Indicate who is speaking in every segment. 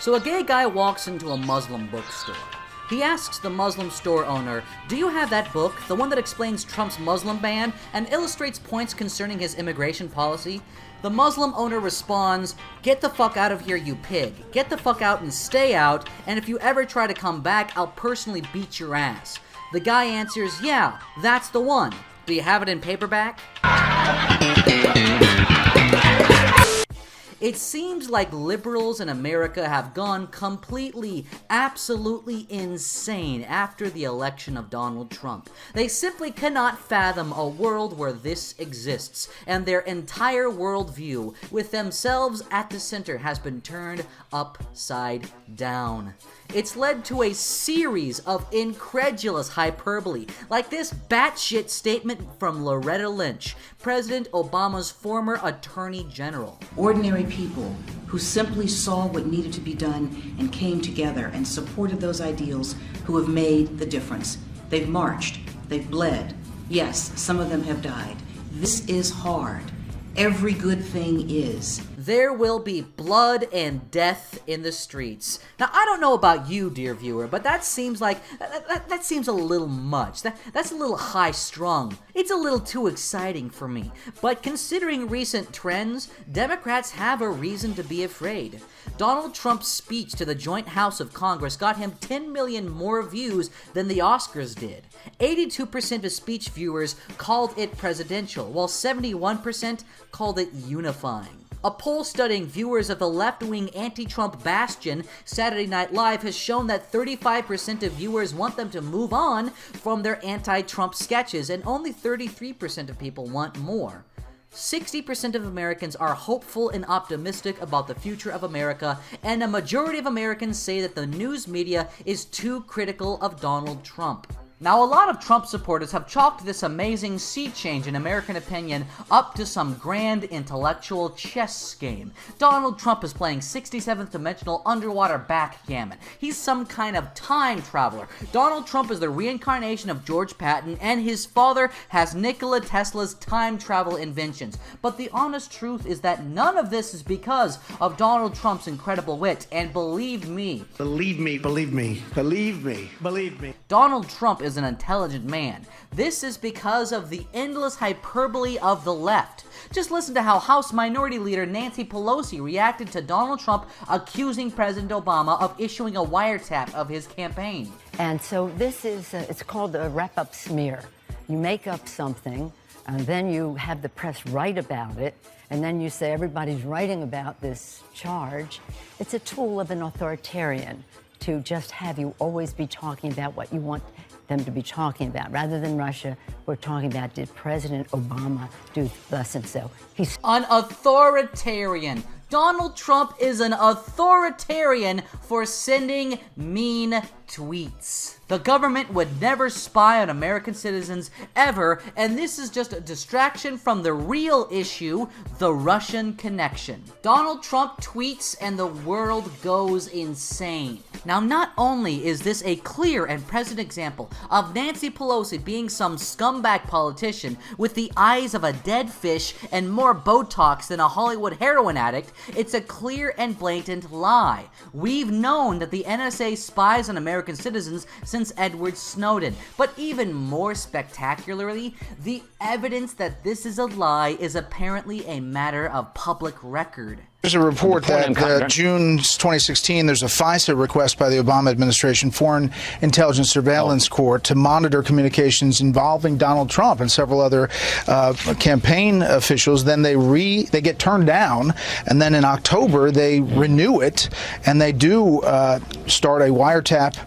Speaker 1: So a gay guy walks into a Muslim bookstore. He asks the Muslim store owner, "Do you have that book, the one that explains Trump's Muslim ban and illustrates points concerning his immigration policy?" The Muslim owner responds, "Get the fuck out of here, you pig. Get the fuck out and stay out, and if you ever try to come back, I'll personally beat your ass." The guy answers, "Yeah, that's the one. Do you have it in paperback?" It seems like liberals in America have gone completely, absolutely insane after the election of Donald Trump. They simply cannot fathom a world where this exists, and their entire worldview, with themselves at the center, has been turned upside down. It's led to a series of incredulous hyperbole, like this batshit statement from Loretta Lynch, President Obama's former Attorney General.
Speaker 2: Ordinary people who simply saw what needed to be done and came together and supported those ideals who have made the difference. They've marched, they've bled. Yes, some of them have died. This is hard. Every good thing is.
Speaker 1: There will be blood and death in the streets. Now, I don't know about you, dear viewer, but that seems like, that seems a little much. That's a little high-strung. It's a little too exciting for me. But considering recent trends, Democrats have a reason to be afraid. Donald Trump's speech to the Joint House of Congress got him 10 million more views than the Oscars did. 82% of speech viewers called it presidential, while 71% called it unifying. A poll studying viewers of the left-wing anti-Trump bastion, Saturday Night Live, has shown that 35% of viewers want them to move on from their anti-Trump sketches, and only 33% of people want more. 60% of Americans are hopeful and optimistic about the future of America, and a majority of Americans say that the news media is too critical of Donald Trump. Now, a lot of Trump supporters have chalked this amazing sea change in American opinion up to some grand intellectual chess game. Donald Trump is playing 67th dimensional underwater backgammon. He's some kind of time traveler. Donald Trump is the reincarnation of George Patton, and his father has Nikola Tesla's time travel inventions. But the honest truth is that none of this is because of Donald Trump's incredible wit, and believe me, Donald Trump is an intelligent man. This is because of the endless hyperbole of the left. Just listen to how House Minority Leader Nancy Pelosi reacted to Donald Trump accusing President Obama of issuing a wiretap of his campaign.
Speaker 3: And so this is, it's called a wrap-up smear. You make up something, and then you have the press write about it, and then you say everybody's writing about this charge. It's a tool of an authoritarian to just have you always be talking about what you want them to be talking about. Rather than Russia, we're talking about, did President Obama do thus and so? He's
Speaker 1: an authoritarian. Donald Trump is an authoritarian for sending mean tweets. The government would never spy on American citizens ever, and this is just a distraction from the real issue, the Russian connection. Donald Trump tweets and the world goes insane. Now, not only is this a clear and present example of Nancy Pelosi being some scumbag politician with the eyes of a dead fish and more Botox than a Hollywood heroin addict, it's a clear and blatant lie. We've known that the NSA spies on American citizens since Edward Snowden, but even more spectacularly, the evidence that this is a lie is apparently a matter of public record.
Speaker 4: There's a report that June 2016, there's a FISA request by the Obama administration Foreign Intelligence Surveillance Court to monitor communications involving Donald Trump and several other campaign officials. Then they get turned down, and then in October they renew it, and they do start a wiretap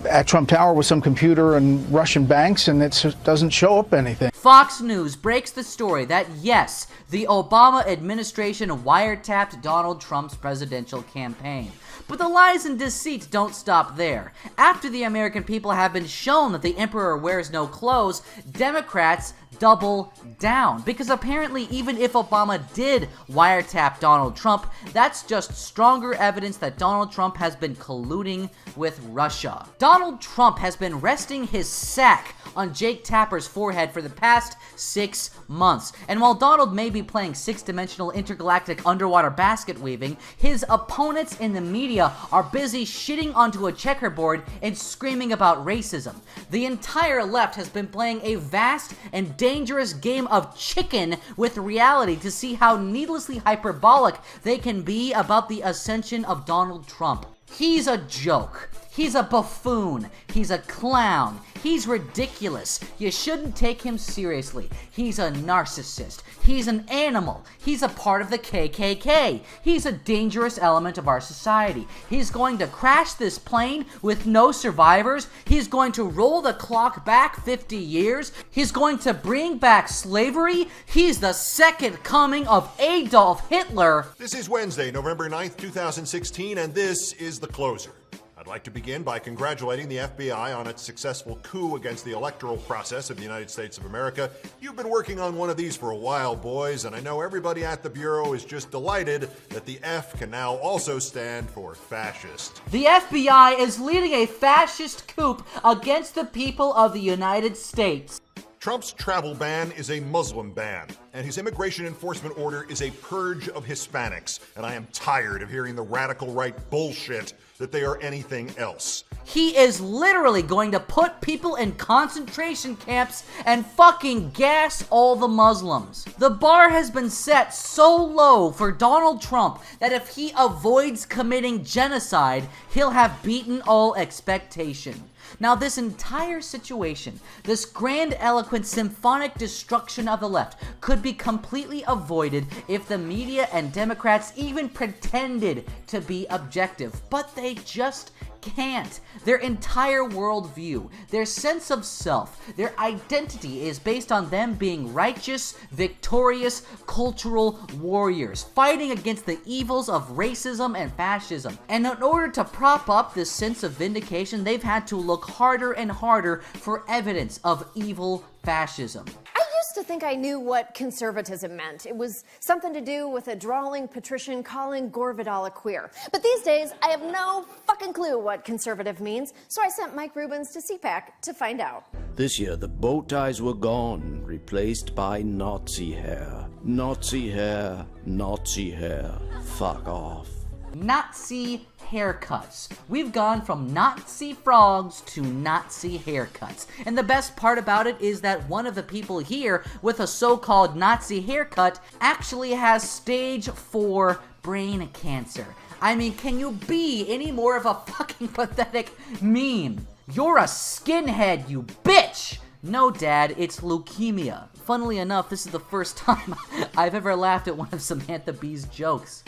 Speaker 4: at Trump Tower with some computer and Russian banks, and it doesn't show up anything.
Speaker 1: Fox News breaks the story that, yes, the Obama administration wiretapped Donald Trump's presidential campaign. But the lies and deceit don't stop there. After the American people have been shown that the emperor wears no clothes, Democrats double down. Because apparently even if Obama did wiretap Donald Trump, that's just stronger evidence that Donald Trump has been colluding with Russia. Donald Trump has been resting his sack on Jake Tapper's forehead for the past 6 months. And while Donald may be playing six-dimensional intergalactic underwater basket weaving, his opponents in the media are busy shitting onto a checkerboard and screaming about racism. The entire left has been playing a vast and dangerous game of chicken with reality to see how needlessly hyperbolic they can be about the ascension of Donald Trump. He's a joke. He's a buffoon. He's a clown. He's ridiculous. You shouldn't take him seriously. He's a narcissist. He's an animal. He's a part of the KKK. He's a dangerous element of our society. He's going to crash this plane with no survivors. He's going to roll the clock back 50 years. He's going to bring back slavery. He's the second coming of Adolf Hitler.
Speaker 5: This is Wednesday, November 9th, 2016, and this is The Closer. I'd like to begin by congratulating the FBI on its successful coup against the electoral process of the United States of America. You've been working on one of these for a while, boys, and I know everybody at the Bureau is just delighted that the F can now also stand for fascist.
Speaker 1: The FBI is leading a fascist coup against the people of the United States.
Speaker 5: Trump's travel ban is a Muslim ban, and his immigration enforcement order is a purge of Hispanics, and I am tired of hearing the radical right bullshit that they are anything else.
Speaker 1: He is literally going to put people in concentration camps and fucking gas all the Muslims. The bar has been set so low for Donald Trump that if he avoids committing genocide, he'll have beaten all expectation. Now, this entire situation, this grandiloquent symphonic destruction of the left, could be completely avoided if the media and Democrats even pretended to be objective, but they just can't. Their entire worldview, their sense of self, their identity is based on them being righteous, victorious, cultural warriors, fighting against the evils of racism and fascism. And in order to prop up this sense of vindication, they've had to look harder and harder for evidence of evil fascism.
Speaker 6: I used to think I knew what conservatism meant. It was something to do with a drawling patrician calling Gore Vidal a queer. But these days, I have no fucking clue what conservative means, so I sent Mike Rubens to CPAC to find out.
Speaker 7: This year, the bow ties were gone, replaced by Nazi hair. Nazi hair, Nazi hair. Fuck off.
Speaker 1: Nazi haircuts. We've gone from Nazi frogs to Nazi haircuts. And the best part about it is that one of the people here with a so-called Nazi haircut actually has stage 4 brain cancer. I mean, can you be any more of a fucking pathetic meme? You're a skinhead, you bitch! No, Dad, it's leukemia. Funnily enough, this is the first time I've ever laughed at one of Samantha Bee's jokes.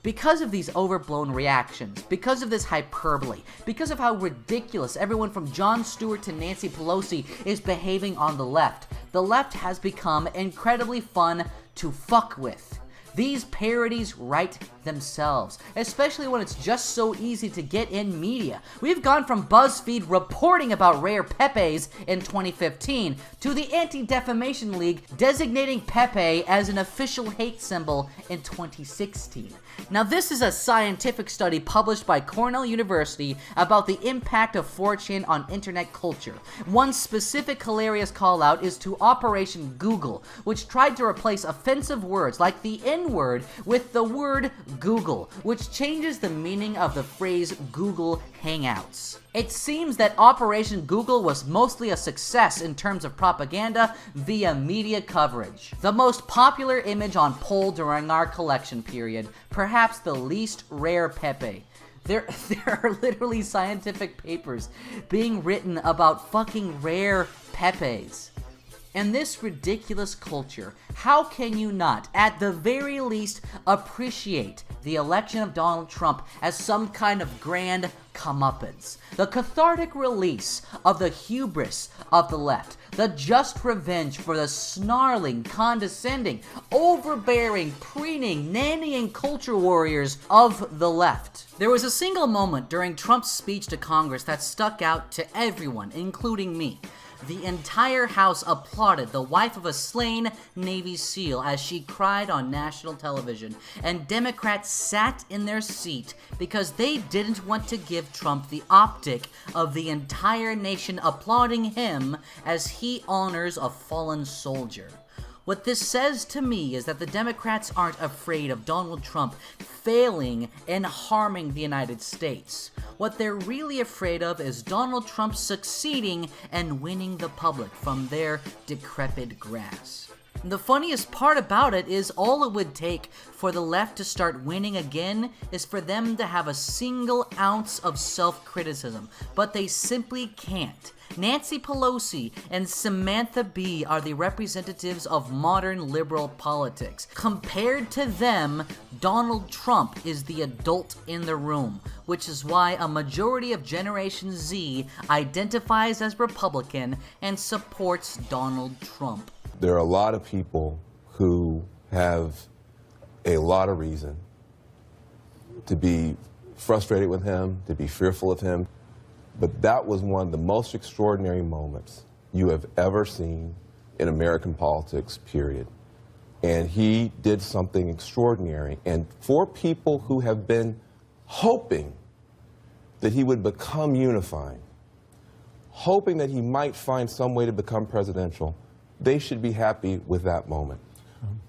Speaker 1: Because of these overblown reactions, because of this hyperbole, because of how ridiculous everyone from Jon Stewart to Nancy Pelosi is behaving on the left has become incredibly fun to fuck with. These parodies write themselves, especially when it's just so easy to get in media. We've gone from BuzzFeed reporting about rare Pepes in 2015 to the Anti-Defamation League designating Pepe as an official hate symbol in 2016. Now, this is a scientific study published by Cornell University about the impact of 4chan on internet culture. One specific hilarious call-out is to Operation Google, which tried to replace offensive words like the N-word with the word Google, which changes the meaning of the phrase Google Hangouts. It seems that Operation Google was mostly a success in terms of propaganda via media coverage. The most popular image on poll during our collection period, perhaps the least rare Pepe. There are literally scientific papers being written about fucking rare Pepes. In this ridiculous culture, how can you not, at the very least, appreciate the election of Donald Trump as some kind of grand comeuppance? The cathartic release of the hubris of the left, the just revenge for the snarling, condescending, overbearing, preening, nannying culture warriors of the left. There was a single moment during Trump's speech to Congress that stuck out to everyone, including me. The entire House applauded the wife of a slain Navy SEAL as she cried on national television, and Democrats sat in their seat because they didn't want to give Trump the optic of the entire nation applauding him as he honors a fallen soldier. What this says to me is that the Democrats aren't afraid of Donald Trump failing and harming the United States. What they're really afraid of is Donald Trump succeeding and winning the public from their decrepit grass. The funniest part about it is all it would take for the left to start winning again is for them to have a single ounce of self-criticism, but they simply can't. Nancy Pelosi and Samantha Bee are the representatives of modern liberal politics. Compared to them, Donald Trump is the adult in the room, which is why a majority of Generation Z identifies as Republican and supports Donald Trump.
Speaker 8: There are a lot of people who have a lot of reason to be frustrated with him, to be fearful of him. But that was one of the most extraordinary moments you have ever seen in American politics, period. And he did something extraordinary. And for people who have been hoping that he would become unifying, hoping that he might find some way to become presidential, they should be happy with that moment.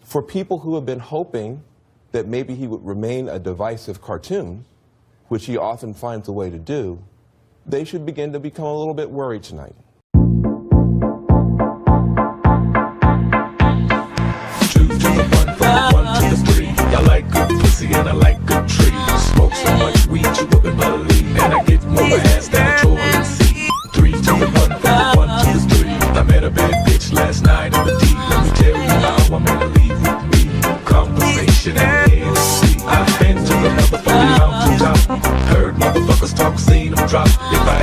Speaker 8: For people who have been hoping that maybe he would remain a divisive cartoon, which he often finds a way to do, they should begin to become a little bit worried tonight.
Speaker 9: Two to the one to the three. I like good pussy and I like good trees. Smoke so much weed you wouldn't believe, and I get more ass than a toilet seat. Three to the one to the three. I met a bad bitch last night in the D. Let me tell you how I'm gonna leave with me. Conversation and ANC. I've been to the level from the mountaintop. Heard motherfuckers talk, seen them drop. If I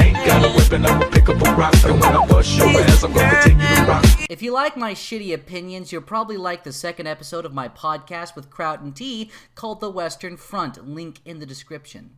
Speaker 9: ain't got a weapon, I'ma pick up a rock. And when I bust your ass, I'm gonna continue to rock.
Speaker 1: If you like my shitty opinions, you'll probably like the second episode of my podcast with Kraut and T called The Western Front, link in the description.